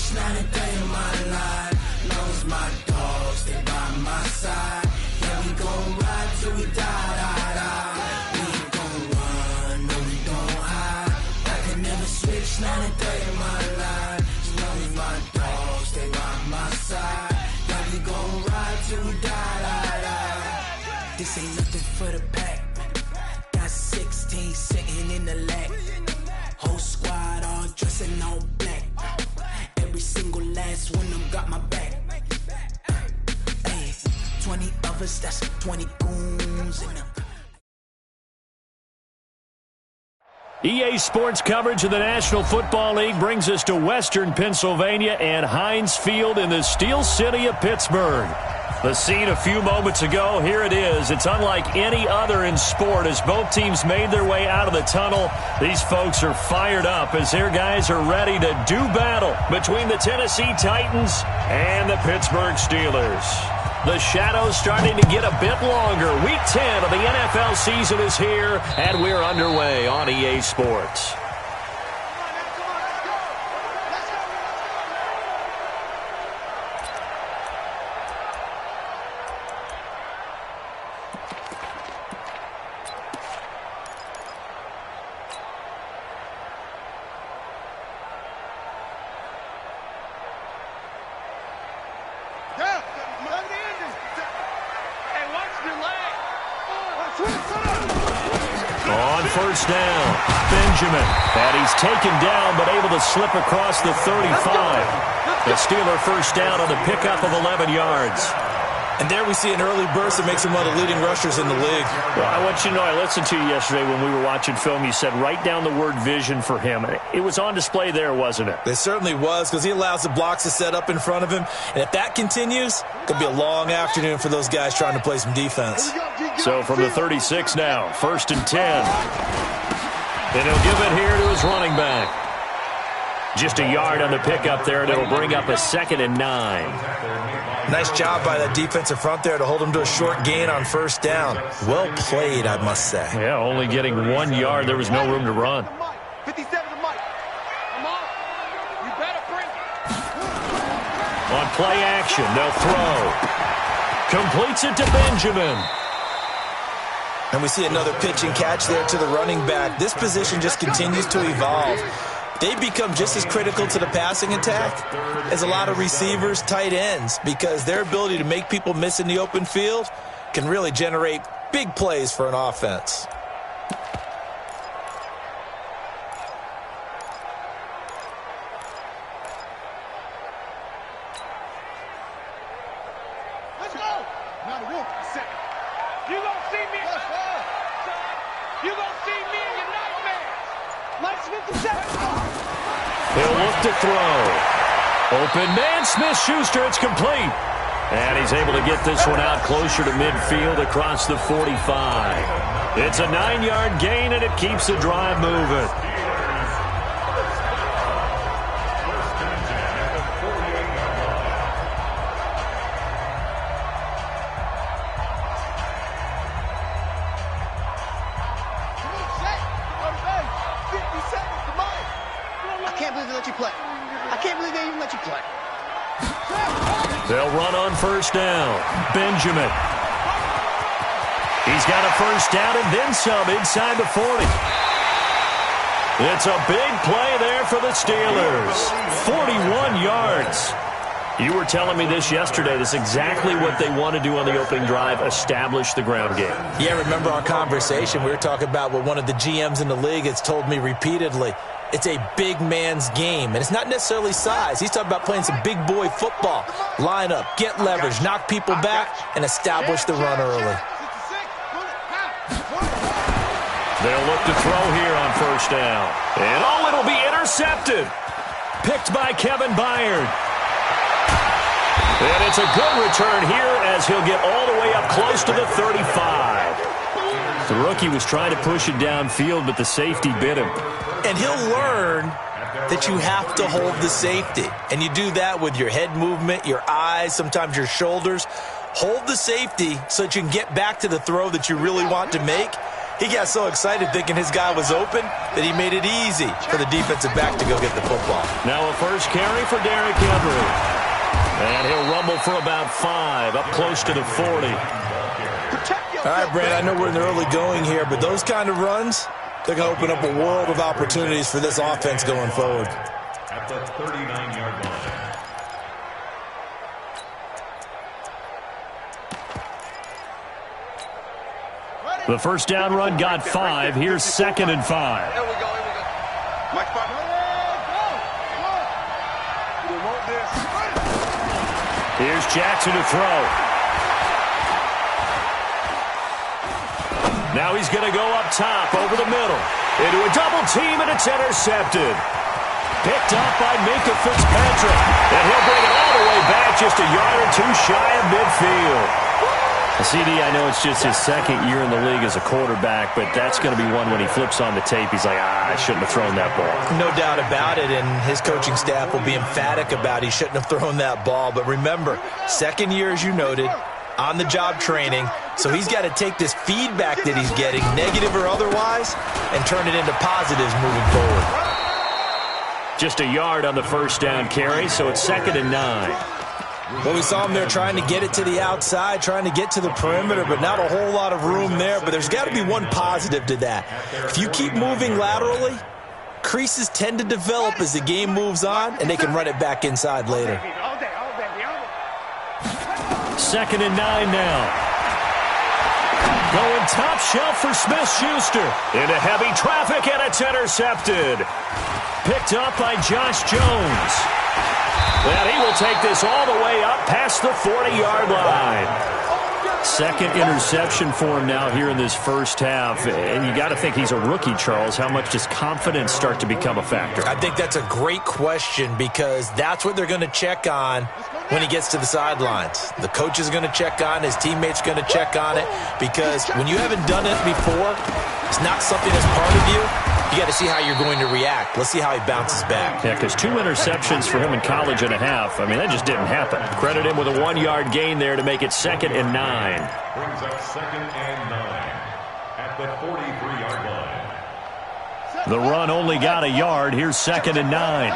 switch, not a day in my life. Long as my dogs, they by my side. Yeah, we gon' ride till we die, die, die. We ain't gon' run, no, we don't hide. I can never switch, not a day in my life. As long as my dogs, they by my side. Yeah, we gon' ride till we die, die, die. This ain't nothing for the pack. Got 16 sitting in the lap. Whole squad all dressing all black. Every single last one of them got my back. Hey, 20 of us, that's 20 goons in them. EA Sports coverage of the National Football League brings us to Western Pennsylvania and Heinz Field in the Steel City of Pittsburgh. The scene a few moments ago, here it is. It's unlike any other in sport as both teams made their way out of the tunnel. These folks are fired up as their guys are ready to do battle between the Tennessee Titans and the Pittsburgh Steelers. The shadows starting to get a bit longer. Week 10 of the NFL season is here, and we're underway on EA Sports. On first down, Benjamin. And he's taken down but able to slip across the 35. The Steeler first down on the pickup of 11 yards. And there we see an early burst that makes him one of the leading rushers in the league. Well, I want you to know, I listened to you yesterday when we were watching film. You said write down the word vision for him. It was on display there, wasn't it? It certainly was, because he allows the blocks to set up in front of him. And if that continues, it could be a long afternoon for those guys trying to play some defense. So from the 36 now, 1st and 10. And he'll give it here to his running back. Just a yard on the pickup there, and it'll bring up a 2nd and 9. Nice job by that defensive front there to hold him to a short gain on first down. Well played, I must say. Yeah, only getting 1 yard. There was no room to run. 57 to Mike. Come on. You better bring it. On play action, they'll throw. Completes it to Benjamin. And we see another pitch and catch there to the running back. This position just continues to evolve. They become just as critical to the passing attack as a lot of receivers, tight ends, because their ability to make people miss in the open field can really generate big plays for an offense. Let's go. Now the wolf. Second. You gonna see me? You gonna see me in your nightmares? Mike's 57. He'll look to throw. Open man, Smith-Schuster, it's complete. And he's able to get this one out closer to midfield across the 45. It's a 9-yard gain, and it keeps the drive moving. They'll run on first down. Benjamin. He's got a first down and then some inside the 40. It's a big play there for the Steelers. 41 yards. You were telling me this yesterday. This is exactly what they want to do on the opening drive, establish the ground game. Yeah, remember our conversation. We were talking about what one of the GMs in the league has told me repeatedly. It's a big man's game, and it's not necessarily size. He's talking about playing some big boy football. Line up, get leverage, knock people back, and establish the run early. They'll look to throw here on first down. And oh, it'll be intercepted. Picked by Kevin Byard. And it's a good return here as he'll get all the way up close to the 35. The rookie was trying to push it downfield, but the safety bit him. And he'll learn that you have to hold the safety. And you do that with your head movement, your eyes, sometimes your shoulders. Hold the safety so that you can get back to the throw that you really want to make. He got so excited thinking his guy was open that he made it easy for the defensive back to go get the football. Now a first carry for Derrick Henry. And he'll rumble for about 5, up close to the 40. All right, Brand, I know we're in the early going here, but those kind of runs, they're going to open up a world of opportunities for this offense going forward. At the 39-yard line. The first down run got 5. Here's 2nd and 5. Here we go. Mike, Here's Jackson to throw. Now he's going to go up top over the middle. Into a double team, and it's intercepted. Picked up by Minka Fitzpatrick. And he'll bring it all the way back just a yard or 2 shy of midfield. CD, I know it's just his 2nd year in the league as a quarterback, but that's going to be one when he flips on the tape. He's like, I shouldn't have thrown that ball. No doubt about it, and his coaching staff will be emphatic about he shouldn't have thrown that ball. But remember, 2nd year, as you noted, on-the-job training, so he's got to take this feedback that he's getting, negative or otherwise, and turn it into positives moving forward. Just a yard on the first down carry, so it's 2nd and 9. Well, we saw him there trying to get it to the outside, trying to get to the perimeter, but not a whole lot of room there. But there's got to be one positive to that. If you keep moving laterally, creases tend to develop as the game moves on, and they can run it back inside later. 2nd and 9 now. Going top shelf for Smith-Schuster. Into heavy traffic, and it's intercepted. Picked up by Josh Jones. And he will take this all the way up past the 40-yard line. 2nd interception for him now here in this first half. And you got to think he's a rookie, Charles. How much does confidence start to become a factor? I think that's a great question because that's what they're going to check on when he gets to the sidelines. The coach is going to check on, his teammates going to check on it, because when you haven't done it before, it's not something that's part of you. You got to see how you're going to react. Let's see how he bounces back. Yeah, because 2 interceptions for him in college and a half. I mean, that just didn't happen. Credit him with a 1-yard gain there to make it 2nd and 9. Brings up 2nd and 9 at the 43-yard line. The run only got a yard. Here's 2nd and 9.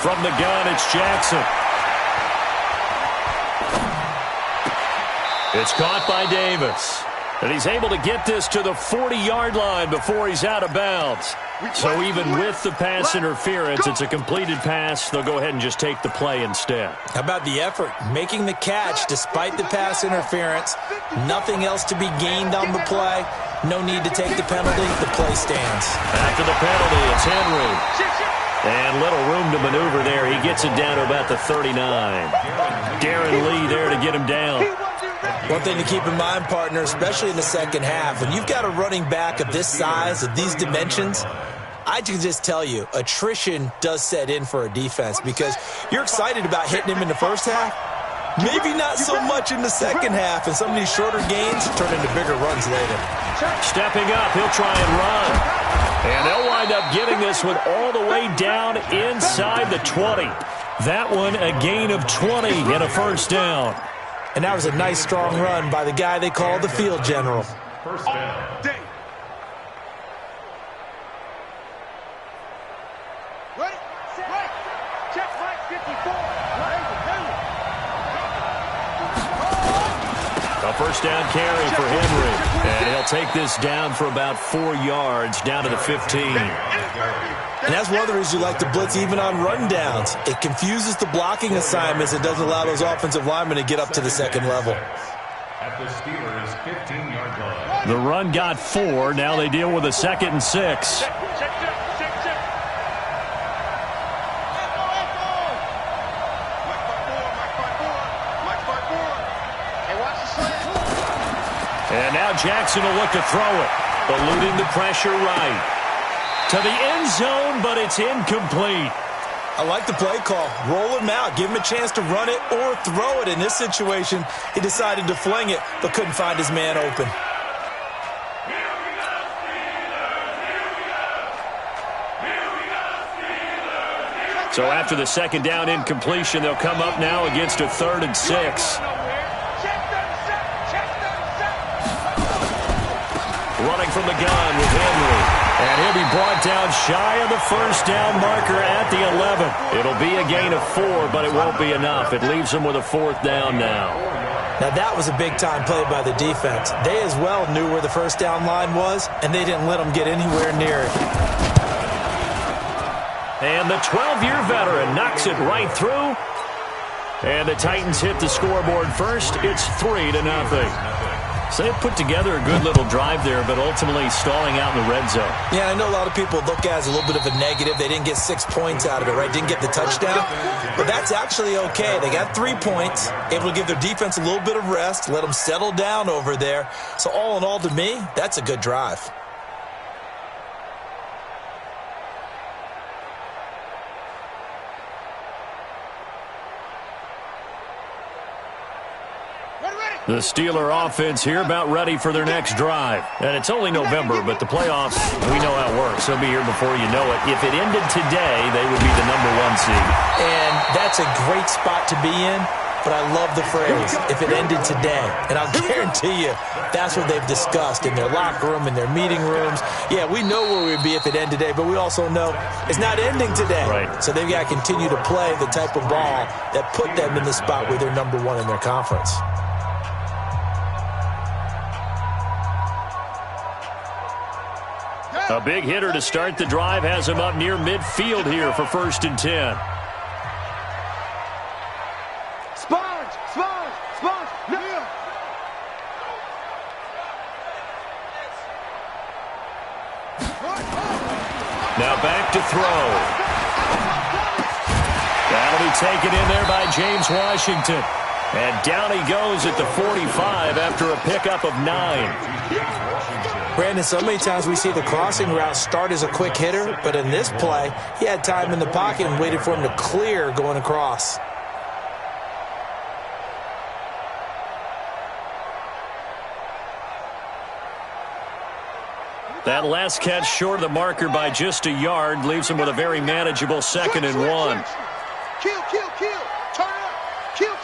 From the gun, it's Jackson. It's caught by Davis. And he's able to get this to the 40-yard line before he's out of bounds. So even with the pass interference, it's a completed pass. They'll go ahead and just take the play instead. How about the effort? Making the catch despite the pass interference. Nothing else to be gained on the play. No need to take the penalty. The play stands. After the penalty, it's Henry. And little room to maneuver there. He gets it down to about the 39. Darren Lee there to get him down. One thing to keep in mind, partner, especially in the second half, when you've got a running back of this size, of these dimensions, I can just tell you, attrition does set in for a defense because you're excited about hitting him in the first half. Maybe not so much in the second half, and some of these shorter gains turn into bigger runs later. Stepping up, he'll try and run. And they'll wind up getting this one all the way down inside the 20. That one a gain of 20 and a first down. And that was a nice, strong run by the guy they call the field general. First down. Ready? Set. Check Mike 54. A first down carry for Henry. And he'll take this down for about 4 yards, down to the 15. And that's one of the reasons you like to blitz even on run downs. It confuses the blocking assignments. It doesn't allow those offensive linemen to get up to the second level. At the Steelers' 15-yard line. The run got 4. Now they deal with a 2nd and 6. And now Jackson will look to throw it. Eluding the pressure right. To the end zone, but it's incomplete. I like the play call. Roll him out. Give him a chance to run it or throw it. In this situation, he decided to fling it, but couldn't find his man open. So after the second down incompletion, they'll come up now against a 3rd and 6. from the gun with Henry. And he'll be brought down shy of the first down marker at the 11. It'll be a gain of 4, but it won't be enough. It leaves them with a 4th down now. Now, that was a big-time play by the defense. They as well knew where the first down line was, and they didn't let them get anywhere near it. And the 12-year veteran knocks it right through. And the Titans hit the scoreboard first. It's 3-0. So they put together a good little drive there, but ultimately stalling out in the red zone. Yeah, I know a lot of people look at it as a little bit of a negative. They didn't get 6 points out of it, right? Didn't get the touchdown. But that's actually okay. They got 3 points, able to give their defense a little bit of rest, let them settle down over there. So all in all, to me, that's a good drive. The Steeler offense here about ready for their next drive. And it's only November, but the playoffs, we know how it works. They'll be here before you know it. If it ended today, they would be the #1 seed. And that's a great spot to be in, but I love the phrase, if it ended today. And I'll guarantee you, that's what they've discussed in their locker room, in their meeting rooms. Yeah, we know where we'd be if it ended today, but we also know it's not ending today. Right. So they've got to continue to play the type of ball that put them in the spot where they're #1 in their conference. A big hitter to start the drive has him up near midfield here for 1st and 10. Sponge! Yeah. Now back to throw. That'll be taken in there by James Washington. And down he goes at the 45 after a pickup of 9. Brandon, so many times we see the crossing route start as a quick hitter, but in this play, he had time in the pocket and waited for him to clear going across. That last catch short of the marker by just a yard leaves him with a very manageable 2nd and 1. Kill, turn up. Kill,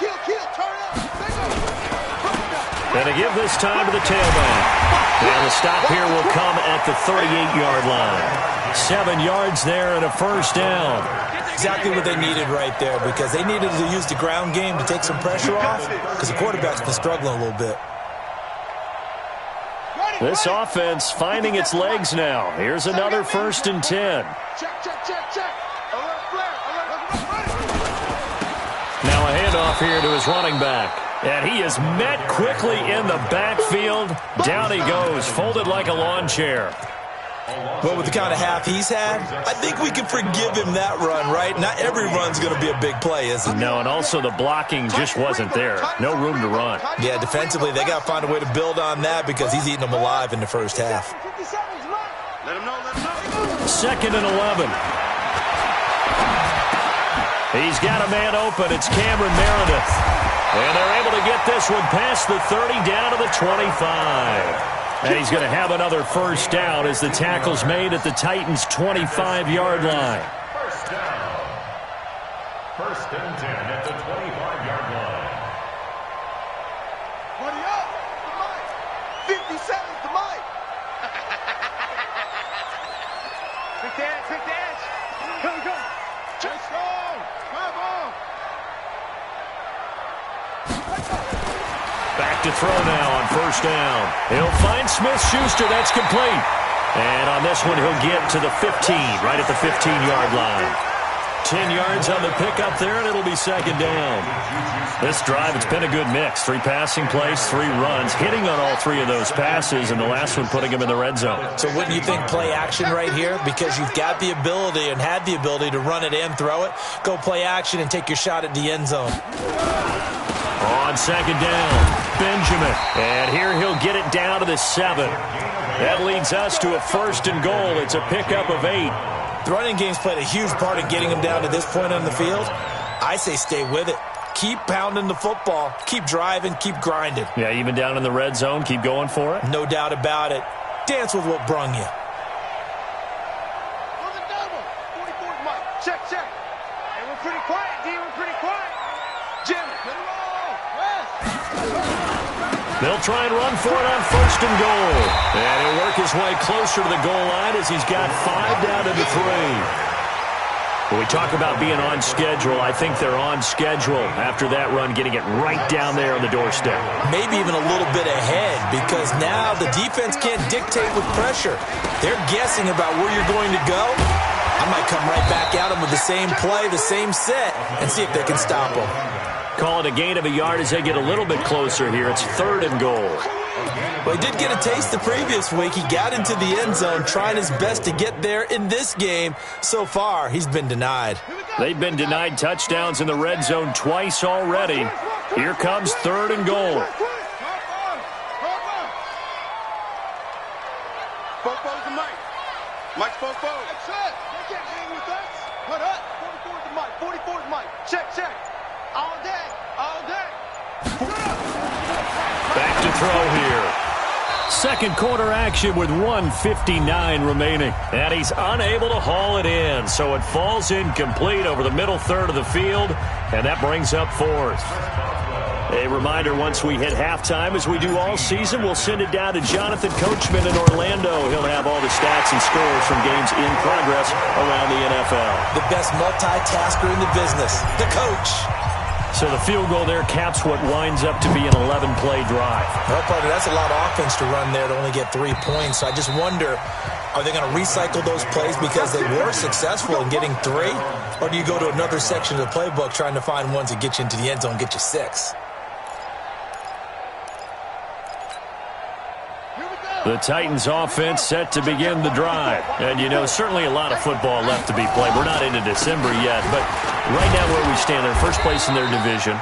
turn up. And to give this time to the tailback. And the stop here will come at the 38-yard line. 7 yards there and a 1st down. Exactly what they needed right there, because they needed to use the ground game to take some pressure off, because the quarterback's been struggling a little bit. This offense finding its legs now. Here's another 1st and 10. Check. Alert flare. Now a handoff here to his running back. And he is met quickly in the backfield. Down he goes, folded like a lawn chair. But with the kind of half he's had, I think we can forgive him that run, right? Not every run's going to be a big play, is it? No, and also the blocking just wasn't there. No room to run. Yeah, defensively, they got to find a way to build on that because he's eating them alive in the first half. Let him know. 2nd and 11. He's got a man open. It's Cameron Meredith. And they're able to get this one past the 30 down to the 25. And he's going to have another 1st down as the tackle's made at the Titans' 25-yard line. 1st down. 1st and 10 at the 25-yard line. Buddy up. The mic. 57's the mic. Pick the edge. Go. Let's go. Come on. Back to throw now on 1st down. He'll find Smith-Schuster. That's complete. And on this one, he'll get to the 15, right at the 15-yard line. 10 yards on the pickup there, and it'll be 2nd down. This drive, it's been a good mix. 3 passing plays, 3 runs, hitting on all 3 of those passes, and the last one putting him in the red zone. So wouldn't you think play action right here? Because you've got the ability and had the ability to run it and throw it. Go play action and take your shot at the end zone. On 2nd down, Benjamin. And here he'll get it down to the 7. That leads us to a 1st and goal. It's a pickup of 8. The running game's played a huge part in getting him down to this point on the field. I say stay with it. Keep pounding the football. Keep driving. Keep grinding. Yeah, even down in the red zone, keep going for it. No doubt about it. Dance with what brung you. On the double. 44's mic. Check. Hey, we're pretty quiet, D. We're pretty quiet. Jim, let it roll. West. They'll try and run for it on 1st and goal. And he'll work his way closer to the goal line as he's got 5 down to 3. When we talk about being on schedule, I think they're on schedule after that run, getting it right down there on the doorstep. Maybe even a little bit ahead, because now the defense can't dictate with pressure. They're guessing about where you're going to go. I might come right back at them with the same play, the same set, and see if they can stop them. Call it a gain of a yard as they get a little bit closer here. It's 3rd and goal. Well, he did get a taste the previous week. He got into the end zone trying his best to get there in this game. So far, he's been denied. They've been denied touchdowns in the red zone twice already. Here comes 3rd and goal. Fofo's the mic. Mike Fofo. That's it. They can't hang with us. What up? 44's the mic. 44's the mic. Check, check. All day. All day. Back to throw here. Second quarter action with 1:59 remaining. And he's unable to haul it in. So it falls incomplete over the middle third of the field. And that brings up 4th. A reminder, once we hit halftime, as we do all season, we'll send it down to Jonathan Coachman in Orlando. He'll have all the stats and scores from games in progress around the NFL. The best multitasker in the business, the coach. So the field goal there caps what winds up to be an 11-play drive. Well, partner, that's a lot of offense to run there to only get 3 points. So I just wonder, are they going to recycle those plays because they were successful in getting 3? Or do you go to another section of the playbook trying to find ones that get you into the end zone and get you 6? The Titans offense set to begin the drive. And, you know, certainly a lot of football left to be played. We're not into December yet, but right now where we stand, they're first place in their division.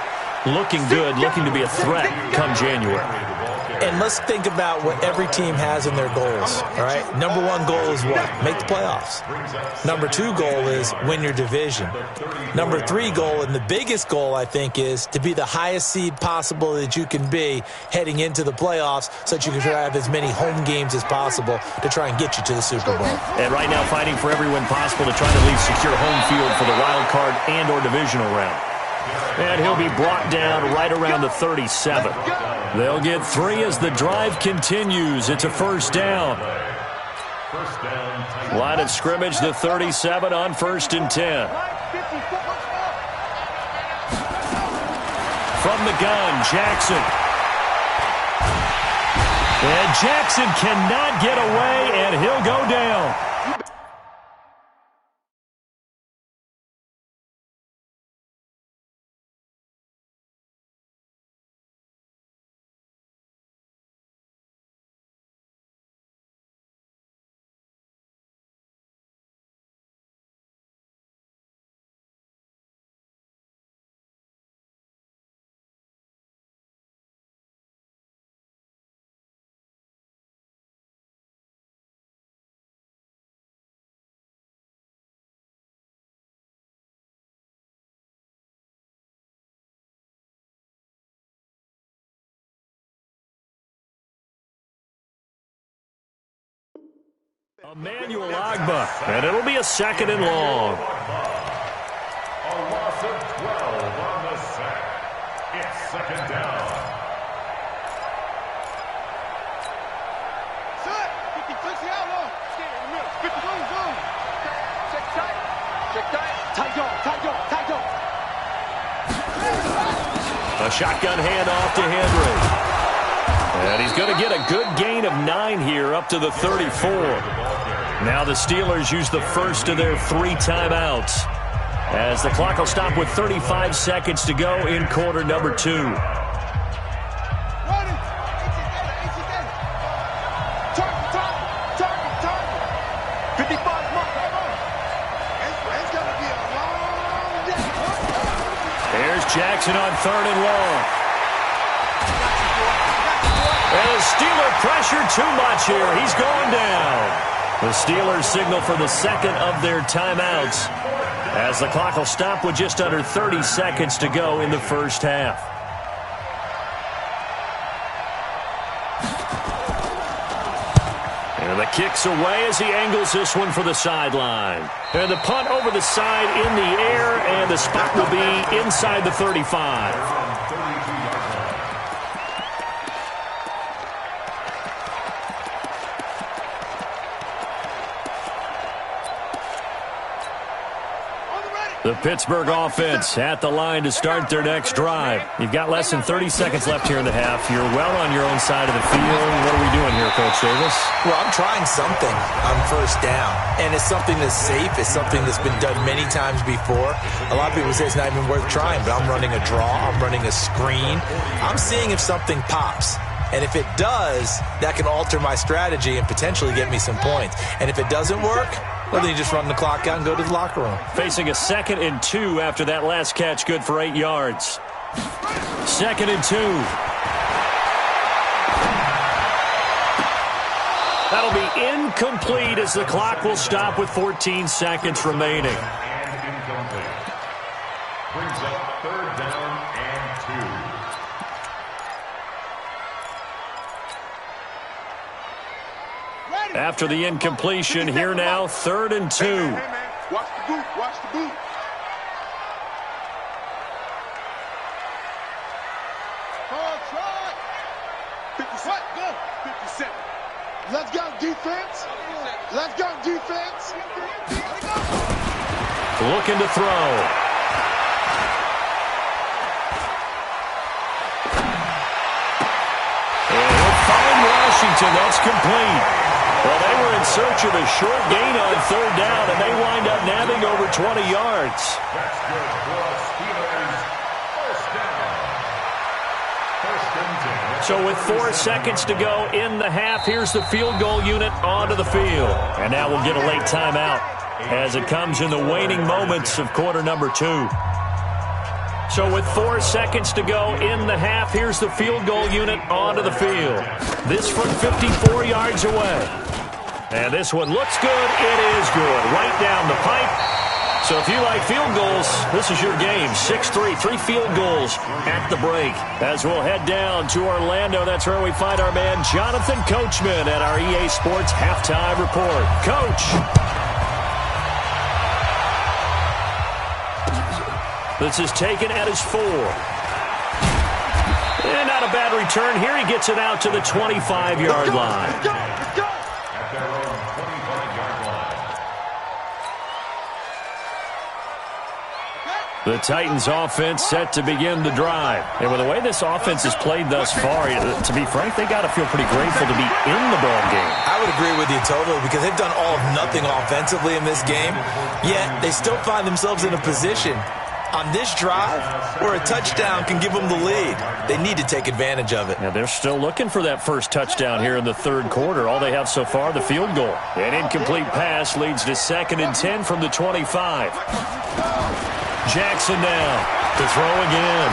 Looking good, looking to be a threat come January. And let's think about what every team has in their goals, all right? Number 1 goal is what? Make the playoffs. Number 2 goal is win your division. Number 3 goal, and the biggest goal, I think, is to be the highest seed possible that you can be heading into the playoffs so that you can have as many home games as possible to try and get you to the Super Bowl. And right now fighting for every win possible to try to at least secure home field for the wild card and or divisional round. And he'll be brought down right around the 37. They'll get 3 as the drive continues. It's a first down. Line of scrimmage, the 37 on 1st and 10. From the gun, Jackson. And Jackson cannot get away, and he'll go down. Emmanuel Agba, and it'll be a 2nd and long. A loss of 12 on the sack. It's 2nd down. Set. 50 flexi out long. Stand in the middle. 50 zoom. Check tight. Check tight. Tight dog. Tight dog. Tight dog. A shotgun handoff to Henry. And he's going to get a good gain of 9 here up to the 34. Now the Steelers use the first of their 3 timeouts as the clock will stop with 35 seconds to go in quarter number 2. There's Jackson on 3rd and long. And the Steeler pressure too much here. He's going down. The Steelers signal for the 2nd of their timeouts as the clock will stop with just under 30 seconds to go in the first half. And the kick's away as he angles this one for the sideline. And the punt over the side in the air, and the spot will be inside the 35. The Pittsburgh offense at the line to start their next drive. You've got less than 30 seconds left here in the half. You're well on your own side of the field. What are we doing here, Coach Davis? Well, I'm trying something on first down, and it's something that's safe. It's something that's been done many times before. A lot of people say it's not even worth trying, but I'm running a draw. I'm running a screen. I'm seeing if something pops. And if it does, that can alter my strategy and potentially get me some points. And if it doesn't work, well, then you just run the clock out and go to the locker room. Facing a 2nd and 2 after that last catch, good for 8 yards. 2nd and 2. That'll be incomplete as the clock will stop with 14 seconds remaining. And incomplete. Brings up 3rd down and 2. After the incompletion, here now, 3rd and 2. Hey, man. Watch the boot. Watch the boot. Try. 57. Go. 57. Let's go, defense. Let's go, defense. Looking to throw. And he'll find Washington. That's complete. Well, they were in search of a short gain on 3rd down, and they wind up nabbing over 20 yards. That's good for us, Steelers. First down. 1st and 10. So with 4 seconds to go in the half, here's the field goal unit onto the field. And now we'll get a late timeout as it comes in the waning moments of quarter number 2. So with 4 seconds to go in the half, here's the field goal unit onto the field. This from 54 yards away. And this one looks good. It is good. Right down the pipe. So if you like field goals, this is your game. 6-3, 3 field goals at the break. As we'll head down to Orlando, that's where we find our man Jonathan Coachman at our EA Sports Halftime Report. Coach. This is taken at his 4. And not a bad return here. He gets it out to the 25-yard line. At their own 25-yard line. The Titans offense set to begin the drive. And with the way this offense has played thus far, to be frank, they got to feel pretty grateful to be in the ball game. I would agree with you totally because they've done all of nothing offensively in this game, yet they still find themselves in a position on this drive where a touchdown can give them the lead. They need to take advantage of it. Now they're still looking for that first touchdown here in the 3rd quarter. All they have so far, the field goal. An incomplete pass leads to 2nd and 10 from the 25. Jackson now to throw again.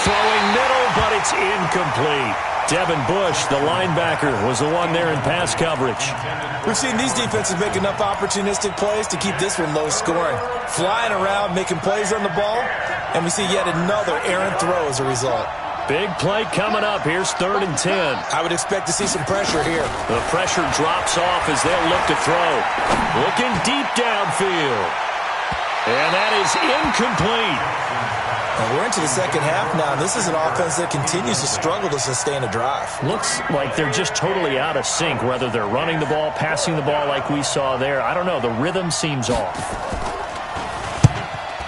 Throwing middle, but it's incomplete. Devin Bush, the linebacker, was the one there in pass coverage. We've seen these defenses make enough opportunistic plays to keep this one low scoring. Flying around, making plays on the ball, and we see yet another errant throw as a result. Big play coming up. Here's 3rd and 10. I would expect to see some pressure here. The pressure drops off as they'll look to throw. Looking deep downfield. And that is incomplete. And we're into the 2nd half now, and this is an offense that continues to struggle to sustain a drive. Looks like they're just totally out of sync, whether they're running the ball, passing the ball like we saw there. I don't know. The rhythm seems off.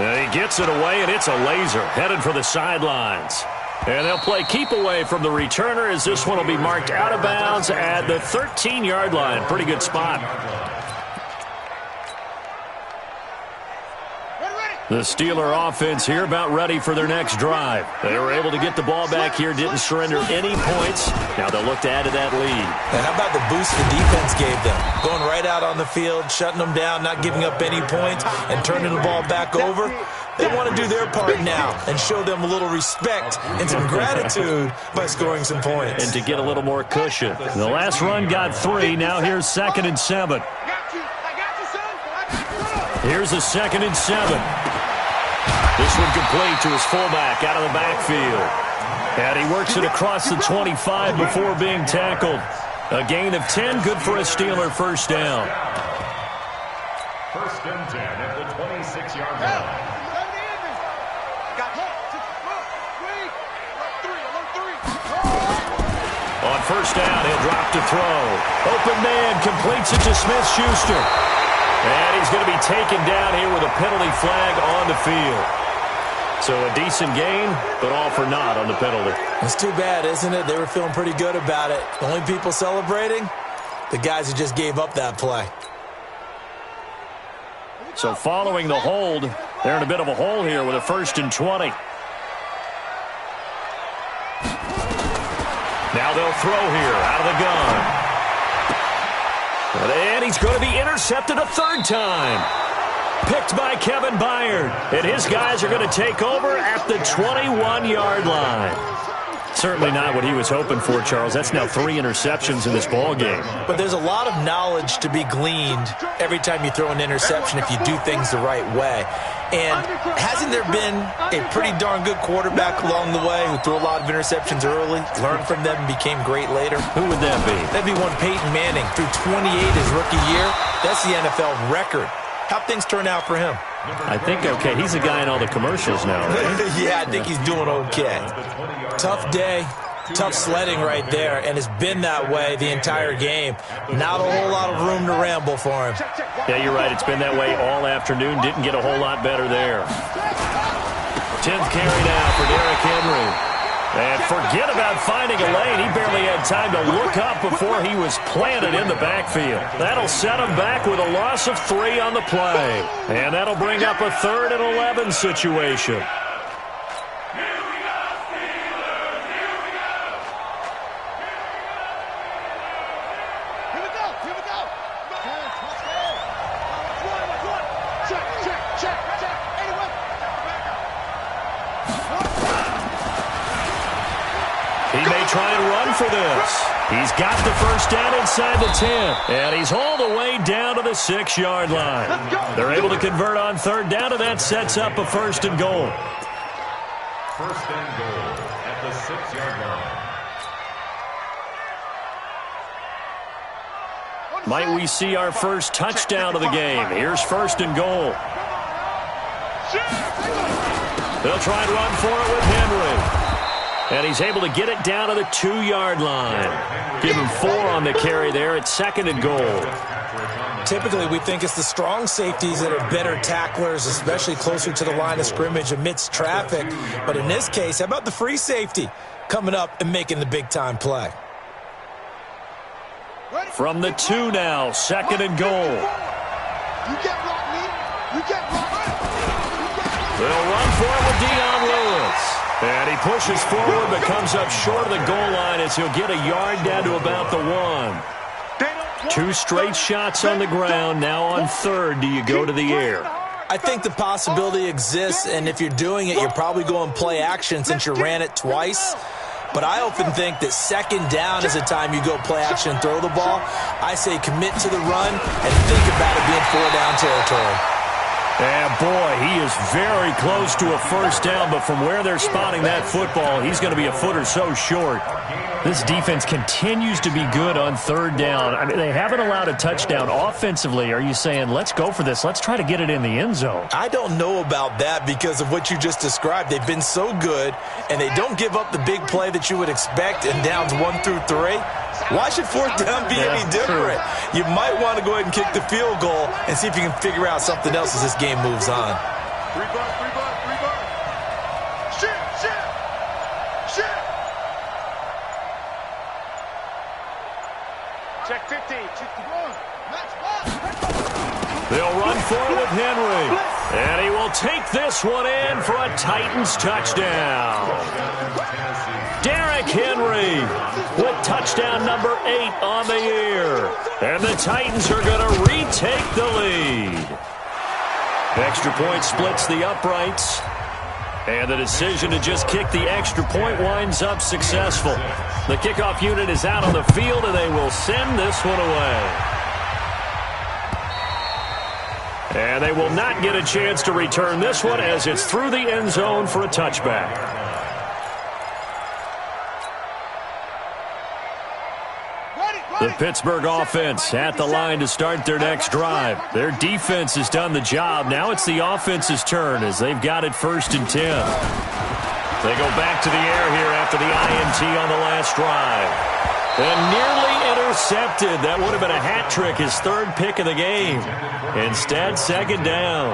And he gets it away, and it's a laser headed for the sidelines. And they'll play keep away from the returner as this one will be marked out of bounds at the 13-yard line. Pretty good spot. The Steeler offense here about ready for their next drive. They were able to get the ball back here, didn't surrender any points. Now they'll look to add to that lead. And how about the boost the defense gave them? Going right out on the field, shutting them down, not giving up any points, and turning the ball back over. They want to do their part now and show them a little respect and some gratitude by scoring some points. And to get a little more cushion. The last run got 3. Now here's 2nd and 7. Here's a 2nd and 7. This one complete to his fullback out of the backfield. And he works it across the 25 before being tackled. A gain of 10, good for a Steeler first down. 1st and 10 at the 26-yard line. On first down, he'll drop to throw. Open man completes it to Smith-Schuster. And he's going to be taken down here with a penalty flag on the field. So a decent gain, but all for naught on the penalty. It's too bad, isn't it? They were feeling pretty good about it. The only people celebrating, the guys who just gave up that play. So following the hold, they're in a bit of a hole here with a 1st and 20. Now they'll throw here out of the gun. And he's going to be intercepted a 3rd time. Picked by Kevin Byard. And his guys are going to take over at the 21-yard line. Certainly not what he was hoping for, Charles. That's now 3 interceptions in this ball game. But there's a lot of knowledge to be gleaned every time you throw an interception if you do things the right way. And hasn't there been a pretty darn good quarterback along the way who threw a lot of interceptions early, learned from them, and became great later? Who would that be? That'd be one Peyton Manning. Threw 28 his rookie year. That's the NFL record. How'd things turn out for him? I think okay. He's a guy in all the commercials now, right? Yeah, I think he's doing okay. Tough day, tough sledding right there, and it's been that way the entire game. Not a whole lot of room to ramble for him. Yeah, you're right. It's been that way all afternoon. Didn't get a whole lot better there. 10th carry now for Derrick Henry. And forget about finding a lane. He barely had time to look up before he was planted in the backfield. That'll set him back with a loss of 3 on the play. And that'll bring up a 3rd and 11 situation. Try and run for this. He's got the 1st down inside the 10. And he's all the way down to the 6-yard line. They're able to convert on 3rd down, and that sets up a 1st and goal. 1st and goal at the 6-yard line. Might we see our first touchdown of the game? Here's 1st and goal. They'll try and run for it with Henry. And he's able to get it down to the 2-yard line. Give him 4 on the carry there at 2nd and goal. Typically, we think it's the strong safeties that are better tacklers, especially closer to the line of scrimmage amidst traffic. But in this case, how about the free safety coming up and making the big-time play? From the 2 now, 2nd and goal. They'll run for it with Dion Lewis. And he pushes forward but comes up short of the goal line as he'll get a yard down to about the 1. 2 straight shots on the ground. Now on 3rd, do you go to the air? I think the possibility exists, and if you're doing it, you're probably going play action since you ran it twice. But I often think that 2nd down is the time you go play action and throw the ball. I say commit to the run and think about it being 4-down territory. And boy, he is very close to a 1st down, but from where they're spotting that football, he's going to be a foot or so short. This defense continues to be good on 3rd down. I mean, they haven't allowed a touchdown. Offensively, are you saying, let's go for this, let's try to get it in the end zone? I don't know about that because of what you just described. They've been so good, and they don't give up the big play that you would expect in downs 1 through 3. Why should 4th down be any different? You might want to go ahead and kick the field goal and see if you can figure out something else as this game moves on. Check 15. They'll run for it with Henry. And he will take this one in for a Titans touchdown. Derrick Henry with touchdown number 8 on the year. And the Titans are going to retake the lead. Extra point splits the uprights. And the decision to just kick the extra point winds up successful. The kickoff unit is out on the field, and they will send this one away. And they will not get a chance to return this one as it's through the end zone for a touchback. The Pittsburgh offense at the line to start their next drive. Their defense has done the job. Now it's the offense's turn as they've got it 1st and 10. They go back to the air here after the INT on the last drive. And nearly Intercepted. That would have been a hat trick, his third pick of the game. Instead, second down.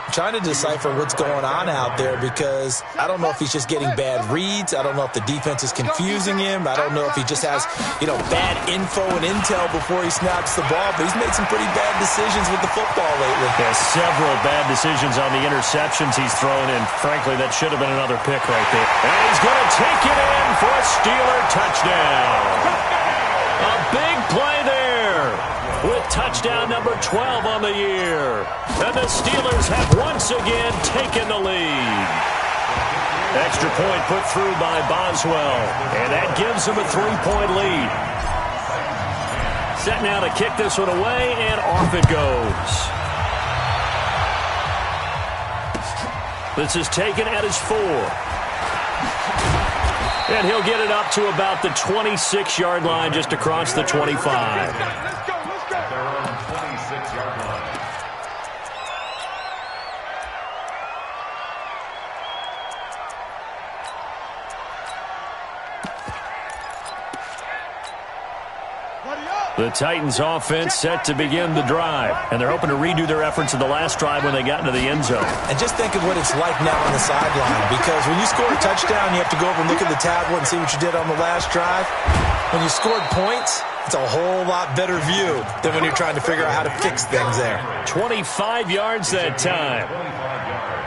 Trying to decipher what's going on out there because I don't know if he's just getting bad reads. I don't know if the defense is confusing him. I don't know if he just has, bad info and intel before he snaps the ball. But he's made some pretty bad decisions with the football lately. Yeah, several bad decisions on the interceptions he's thrown, and frankly, that should have been another pick right there. And he's going to take it in for a Steeler touchdown. A big play there, with touchdown number 12 on the year. And the Steelers have once again taken the lead. Extra point put through by Boswell, and that gives them a 3-point lead. Set now to kick this one away, and off it goes. This is taken at his 4. And he'll get it up to about the 26-yard line, just across the 25. The Titans offense set to begin the drive, and they're hoping to redo their efforts in the last drive when they got into the end zone. And just think of what it's like now on the sideline, because when you score a touchdown, you have to go over and look at the tablet and see what you did on the last drive. When you scored points, it's a whole lot better view than when you're trying to figure out how to fix things there. 25 yards that time.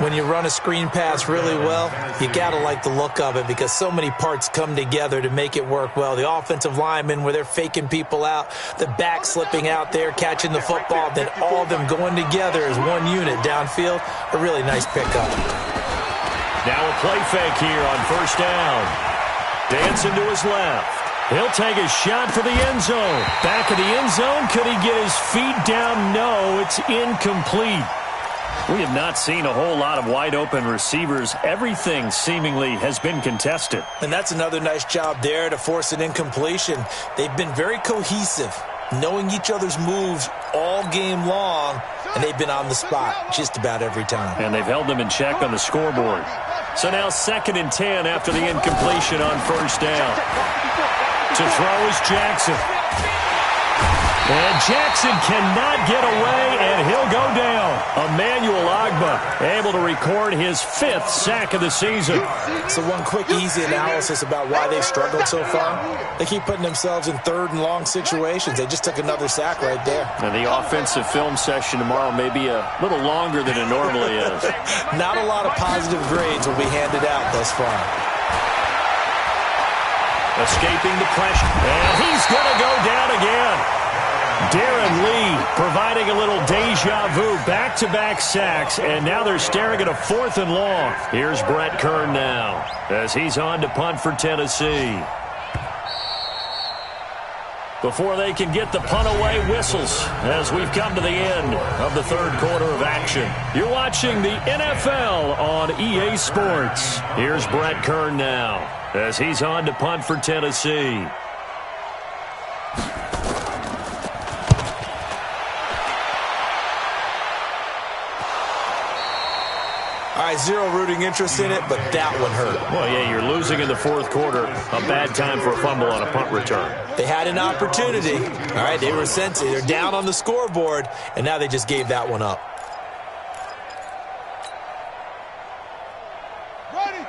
When you run a screen pass really well, you got to like the look of it because so many parts come together to make it work well. The offensive linemen, where they're faking people out, the back slipping out there, catching the football, then all of them going together as one unit downfield. A really nice pickup. Now a play fake here on first down. Dancing to his left. He'll take a shot for the end zone. Back of the end zone. Could he get his feet down? No, it's incomplete. We have not seen a whole lot of wide-open receivers. Everything seemingly has been contested. And that's another nice job there to force an incompletion. They've been very cohesive, knowing each other's moves all game long, and they've been on the spot just about every time. And they've held them in check on the scoreboard. So now 2nd and 10 after the incompletion on first down. To throw is Jackson. And Jackson cannot get away, and he'll go down. Emmanuel Ogbah able to record his 5th sack of the season. So one quick, easy analysis about why they've struggled so far. They keep putting themselves in 3rd and long situations. They just took another sack right there. And the offensive film session tomorrow may be a little longer than it normally is. Not a lot of positive grades will be handed out thus far. Escaping the pressure. And he's going to go down again. Darren Lee providing a little deja vu, back-to-back sacks, and now they're staring at a 4th and long. Here's Brett Kern now as he's on to punt for Tennessee. Before they can get the punt away, whistles as we've come to the end of the 3rd quarter of action. You're watching the NFL on EA Sports. Here's Brett Kern now as he's on to punt for Tennessee. All right, zero rooting interest in it, but that one hurt. Well, yeah, you're losing in the 4th quarter. A bad time for a fumble on a punt return. They had an opportunity. All right, they were sensitive. They're down on the scoreboard, and now they just gave that one up.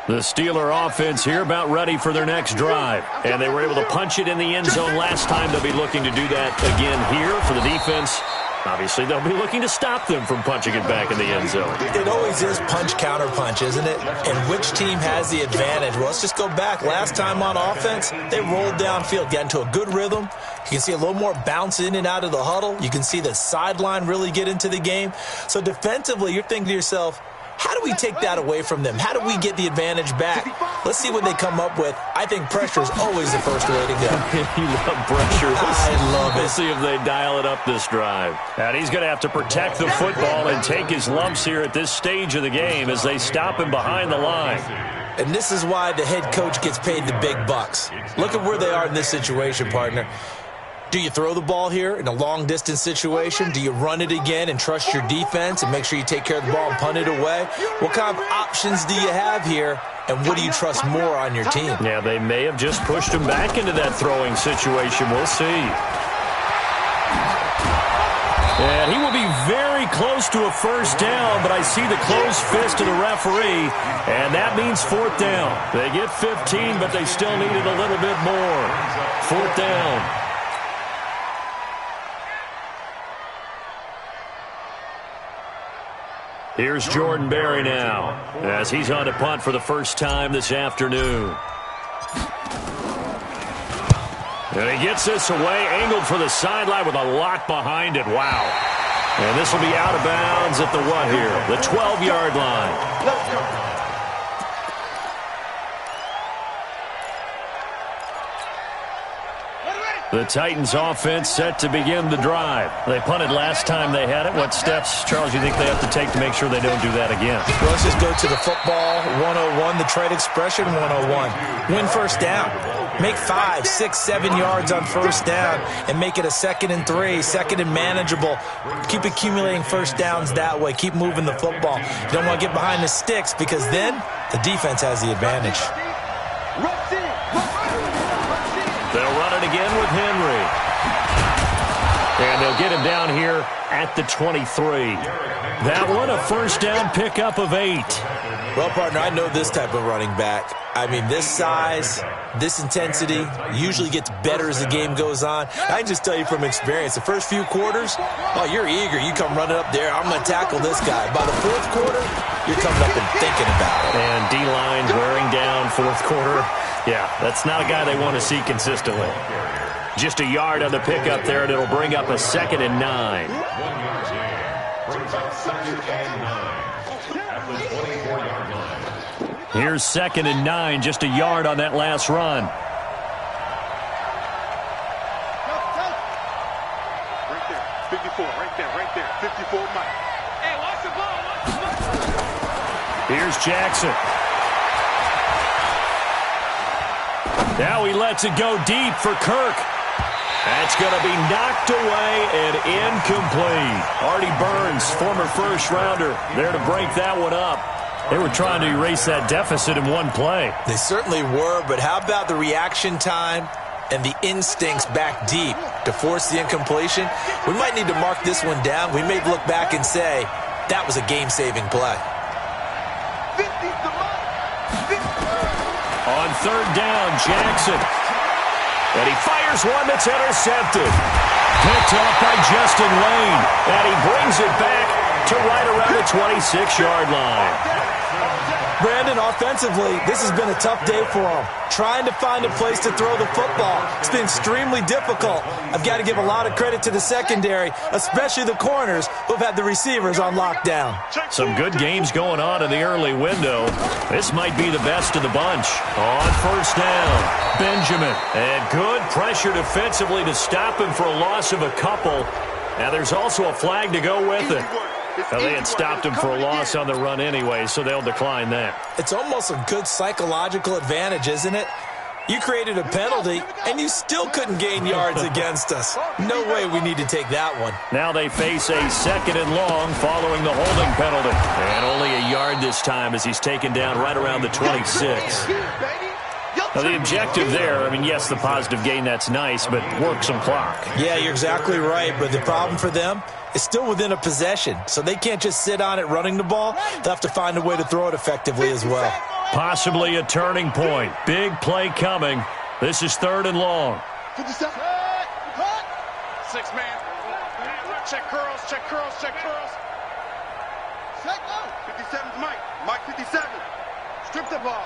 The Steeler offense here about ready for their next drive. And they were able to punch it in the end zone last time. They'll be looking to do that again here for the defense. Obviously, they'll be looking to stop them from punching it back in the end zone. It always is punch-counter-punch, isn't it? And which team has the advantage? Well, let's just go back. Last time on offense, they rolled downfield, got into a good rhythm. You can see a little more bounce in and out of the huddle. You can see the sideline really get into the game. So defensively, you're thinking to yourself, how do we take that away from them? How do we get the advantage back? Let's see what they come up with. I think pressure is always the first way to go. You love pressure. I love it. We'll see if they dial it up this drive. And he's going to have to protect the football and take his lumps here at this stage of the game as they stop him behind the line. And this is why the head coach gets paid the big bucks. Look at where they are in this situation, partner. Do you throw the ball here in a long-distance situation? Do you run it again and trust your defense and make sure you take care of the ball and punt it away? What kind of options do you have here, and what do you trust more on your team? Yeah, they may have just pushed him back into that throwing situation. We'll see. And he will be very close to a first down, but I see the closed fist of the referee, and that means fourth down. They get 15, but they still needed a little bit more. Fourth down. Here's Jordan Berry now, as he's on to punt for the first time this afternoon. And he gets this away, angled for the sideline with a lock behind it. Wow. And this will be out of bounds at the what here? The 12-yard line. The Titans offense set to begin the drive. They punted last time they had it. What steps, Charles, you think they have to take to make sure they don't do that again? Well, let's just go to the football 101, the trade expression 101. Win first down. Make 5, 6, 7 yards on first down and make it a 2nd and 3, 2nd and manageable. Keep accumulating first downs that way. Keep moving the football. You don't want to get behind the sticks because then the defense has the advantage. They'll run it again with Henry. And they'll get him down here at the 23. That one, a first down pickup of 8. Well, partner, I know this type of running back. I mean, this size, this intensity usually gets better as the game goes on. I can just tell you from experience, the first few quarters, oh, you're eager. You come running up there, I'm going to tackle this guy. By the fourth quarter, you're coming up and thinking about it. And D-line wearing down fourth quarter. Yeah, that's not a guy they want to see consistently. Just a yard on the pickup there, and it'll bring up a 2nd and 9. 1 yard gain. Brings up 2nd and 9 at the 24-yard line. Here's 2nd and 9, just a yard on that last run. Right there, 54, right there, 54 Mike. Hey, watch the ball, watch the ball. Here's Jackson. Now he lets it go deep for Kirk. That's going to be knocked away and incomplete. Artie Burns, former first-rounder, there to break that one up. They were trying to erase that deficit in one play. They certainly were, but how about the reaction time and the instincts back deep to force the incompletion? We might need to mark this one down. We may look back and say, that was a game-saving play. On third down, Jackson. And he fires one that's intercepted. Picked off by Justin Lane. And he brings it back to right around the 26-yard line. Brandon, offensively, this has been a tough day for him. Trying to find a place to throw the football. It's been extremely difficult. I've got to give a lot of credit to the secondary, especially the corners who've had the receivers on lockdown. Some good games going on in the early window. This might be the best of the bunch. On first down, Benjamin. And good pressure defensively to stop him for a loss of a couple. Now there's also a flag to go with it. Well, they had stopped him for a loss on the run anyway, so they'll decline that. It's almost a good psychological advantage, isn't it? You created a penalty, and you still couldn't gain yards against us. No way we need to take that one. Now they face a 2nd and long following the holding penalty. And only a yard this time as he's taken down right around the 26. Now, the objective there, I mean, yes, the positive gain, that's nice, but work some clock. Yeah, you're exactly right, but the problem for them is still within a possession, so they can't just sit on it running the ball. They'll have to find a way to throw it effectively as well. Possibly a turning point. Big play coming. This is 3rd and long. 57. 6 man. Check curls, check curls, check curls. 57's Mike. Mike 57. Strip the ball.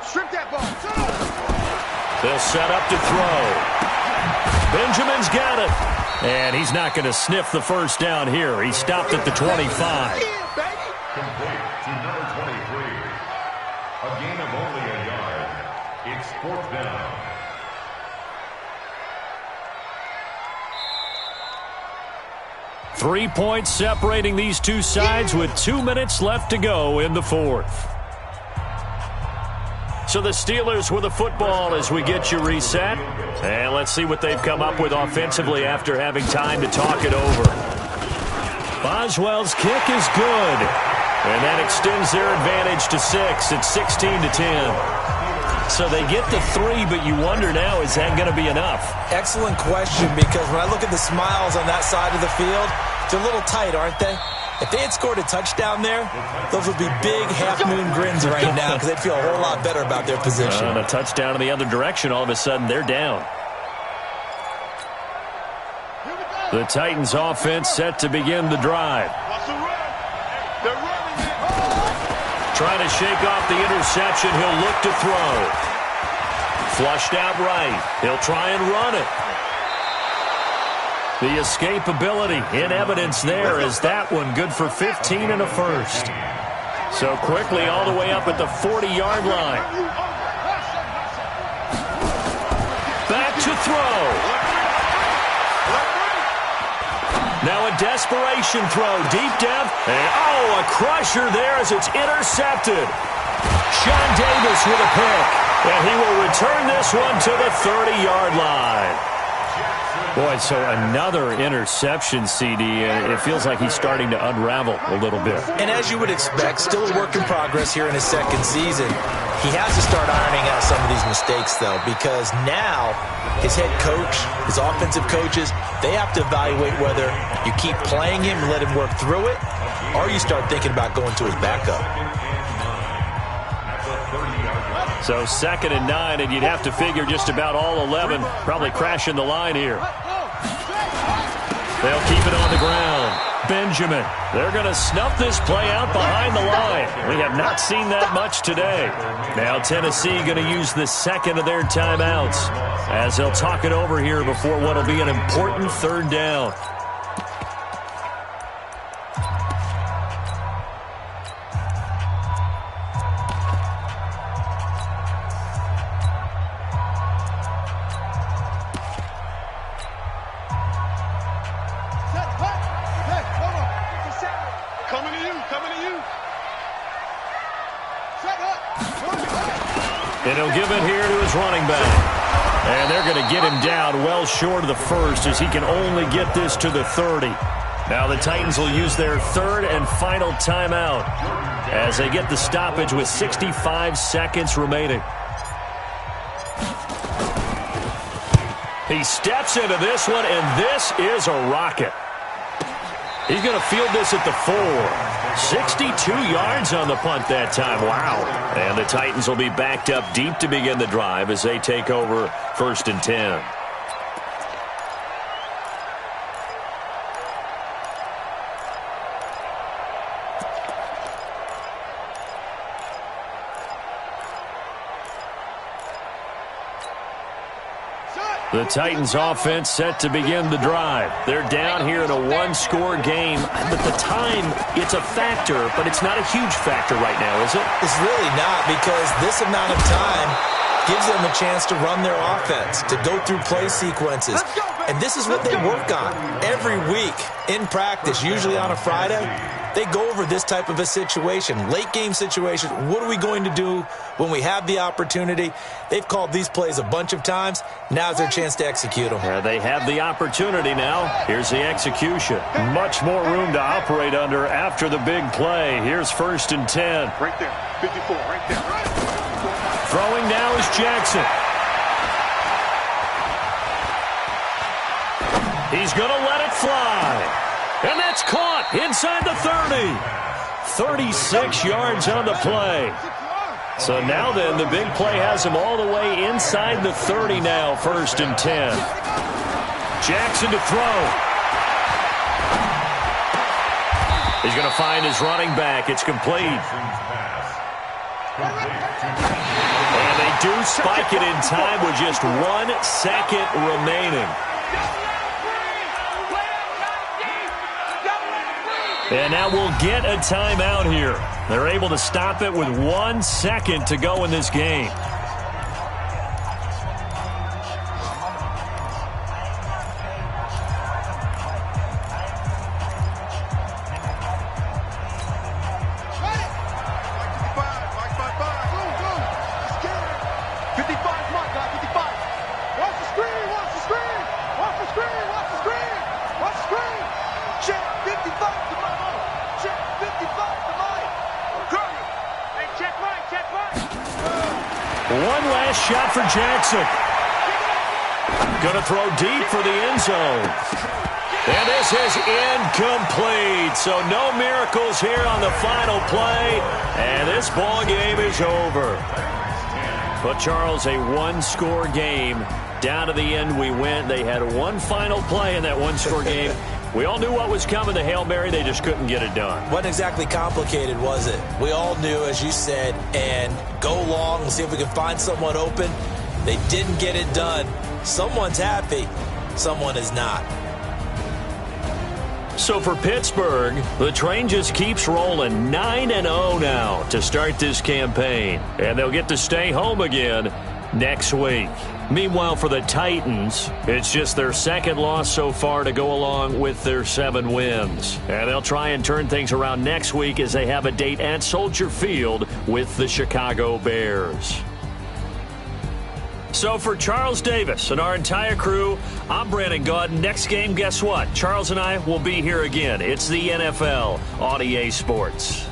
Strip that ball. They'll set up to throw. Benjamin's got it. And he's not going to sniff the first down here. He stopped at the 25. Complete to number 23. A gain of only a yard. It's 4th down. Three points separating these two sides with 2 minutes left to go in the fourth. So the Steelers with the football as we get you reset. And let's see what they've come up with offensively after having time to talk it over. Boswell's kick is good. And that extends their advantage to 6. It's 16-10. So they get to 3, but you wonder now, is that going to be enough? Excellent question, because when I look at the smiles on that side of the field, they're a little tight, aren't they? If they had scored a touchdown there, those would be big half-moon grins right now because they'd feel a whole lot better about their position. And a touchdown in the other direction, all of a sudden they're down. The Titans offense set to begin the drive. Trying to shake off the interception, he'll look to throw. Flushed out right. He'll try and run it. The escapability in evidence there is that one good for 15 and a first. So quickly all the way up at the 40-yard line. Back to throw. Now a desperation throw, deep depth, and a crusher there as it's intercepted. Sean Davis with a pick, and he will return this one to the 30-yard line. Boy, so another interception, CD, and it feels like he's starting to unravel a little bit. And as you would expect, still a work in progress here in his second season. He has to start ironing out some of these mistakes, though, because now his head coach, his offensive coaches, they have to evaluate whether you keep playing him and let him work through it, or you start thinking about going to his backup. So 2nd and 9, and you'd have to figure just about all 11 probably crashing the line here. They'll keep it on the ground. Benjamin, they're going to snuff this play out behind the line. We have not seen that much today. Now Tennessee going to use the second of their timeouts as they'll talk it over here before what will be an important 3rd down. And he'll give it here to his running back. And they're going to get him down well short of the first as he can only get this to the 30. Now the Titans will use their 3rd and final timeout as they get the stoppage with 65 seconds remaining. He steps into this one, and this is a rocket. He's going to field this at the 4. 62 yards on the punt that time. Wow. And the Titans will be backed up deep to begin the drive as they take over 1st and 10. The Titans offense set to begin the drive. They're down here in a one-score game. But the time, it's a factor, but it's not a huge factor right now, is it? It's really not, because this amount of time gives them a chance to run their offense, to go through play sequences. And this is what they work on every week in practice, usually on a Friday. They go over this type of a situation, late game situation. What are we going to do when we have the opportunity? They've called these plays a bunch of times. Now's their chance to execute them. Yeah, they have the opportunity now. Here's the execution. Much more room to operate under after the big play. Here's 1st and 10. Right there, 54, right there. Throwing now is Jackson. He's going to let it fly. And that's caught inside the 30. 36 yards on the play. So now then, the big play has him all the way inside the 30 now, 1st and 10. Jackson to throw. He's going to find his running back. It's complete. And they do spike it in time with just 1 second remaining. And now we'll get a timeout here. They're able to stop it with 1 second to go in this game. shot for Jackson. Going to throw deep for the end zone. And this is incomplete. So no miracles here on the final play. And this ball game is over. But, Charles, a one-score game. Down to the end we went. They had one final play in that one-score game. We all knew what was coming, the Hail Mary. They just couldn't get it done. Wasn't exactly complicated, was it? We all knew, as you said, and go long and see if we can find someone open. They didn't get it done. Someone's happy. Someone is not. So for Pittsburgh, the train just keeps rolling 9-0 now to start this campaign. And they'll get to stay home again next week. Meanwhile, for the Titans, it's just their second loss so far to go along with their 7 wins. And they'll try and turn things around next week as they have a date at Soldier Field with the Chicago Bears. So for Charles Davis and our entire crew, I'm Brandon Gaudin. Next game, guess what? Charles and I will be here again. It's the NFL on EA Sports.